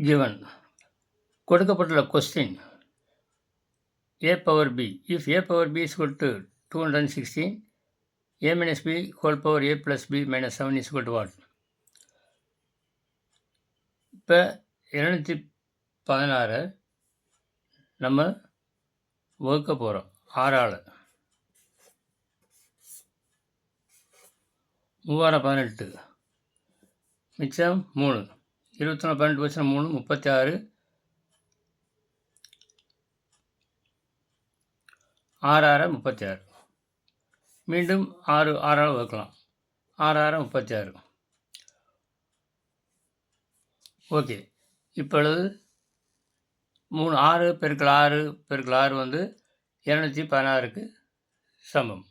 given கொடுக்கப்பட்டுள்ள question a power b. If a power b is equal to 216, a minus b whole power a plus b minus 7 is equal to what? இப்போ 216 நம்ம வகுக்க போகிறோம் 6ஆல். 3018 மிச்சம் 3, 24 12 வச்சு 3 36, 6 36. மீண்டும் 6ஆல் வகுக்கலாம். 6 36. ஓகே. இப்பொழுது 6 பெருக்கல் 6 பெருக்கல் 6 வந்து 216க்கு சமம்.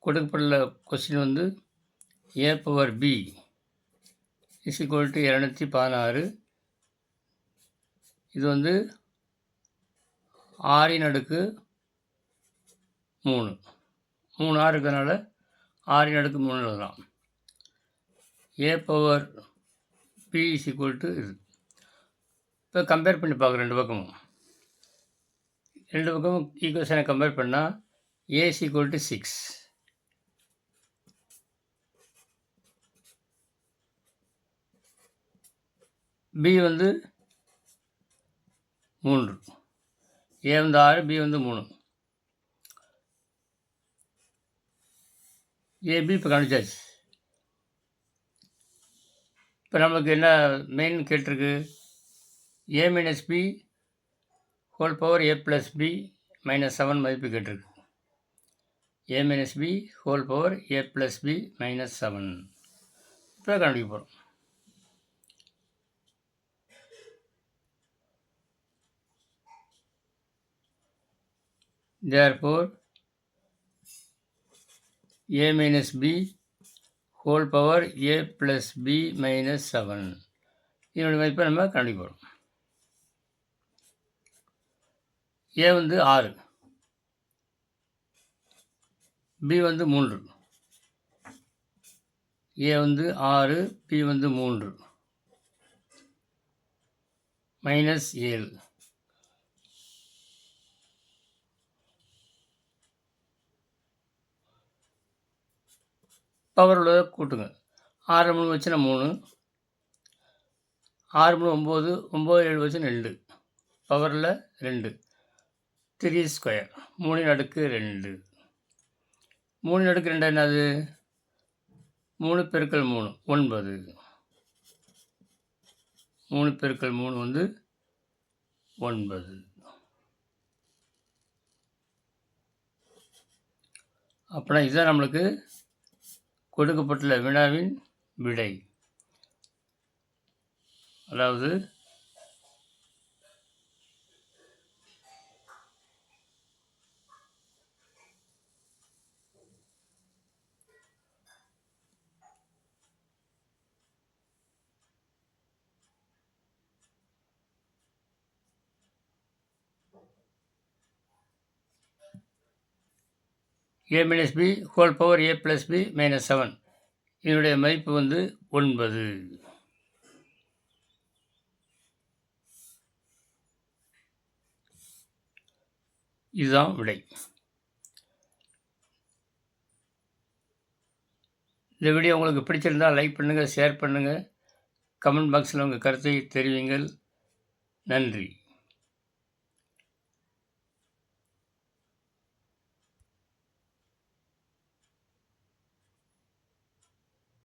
கொடுக்கப்பட்டுள்ள கொஸ்டின் வந்து a power b is equal to 216. இது வந்து 6 3. 3 6 இருக்கிறதுனால 6 3 எழுதலாம். a power b is equal to இது. இப்போ கம்பேர் பண்ணி பார்க்குறேன் ரெண்டு பக்கமும் ஈக்குவேஷனை கம்பேர் பண்ணால் a is equal to 6, b வந்து 3, a வந்து 6, b வந்து 3. ab இப்போ கண்டுச்சாச்சு. இப்போ நமக்கு என்ன மெயின் கேட்டிருக்கு? a minus b whole power a plus b minus 7 மதிப்பு கேட்டிருக்கு. a minus b whole power a plus b minus 7 இப்போ கண்டுபிடிக்க போகிறோம். Therefore, a minus b whole power a plus b minus 7 இதனுடைய மதிப்பை நம்ம கண்டுபிடிக்கிறோம். a வந்து 6, b வந்து 3, a வந்து 6, b வந்து 3 மைனஸ் 7. பவர் உள்ளதை கூட்டுங்க. 6 3 வச்சுன்னா 3, 6 3 9, 9 7 வச்சு 2, பவரில் 2, 3 ஸ்கொயர், 3 அடுக்கு 2. 3 அடுக்கு 2 என்னது? 3 பெருக்கல் 3 9, 3 பெருக்கல் 3 வந்து 9. அப்படின்னா இதுதான் நம்மளுக்கு கொடுக்கப்பட்டுள்ள வினாவின் விடை. அதாவது a minus b whole power a plus b minus 7 இதனுடைய மதிப்பு வந்து 9. இதுதான் விடை. இந்த வீடியோ உங்களுக்கு பிடிச்சிருந்தால் லைக் பண்ணுங்கள், ஷேர் பண்ணுங்கள், கமெண்ட் பாக்ஸில் உங்கள் கருத்தை தெரிவிங்கள். நன்றி.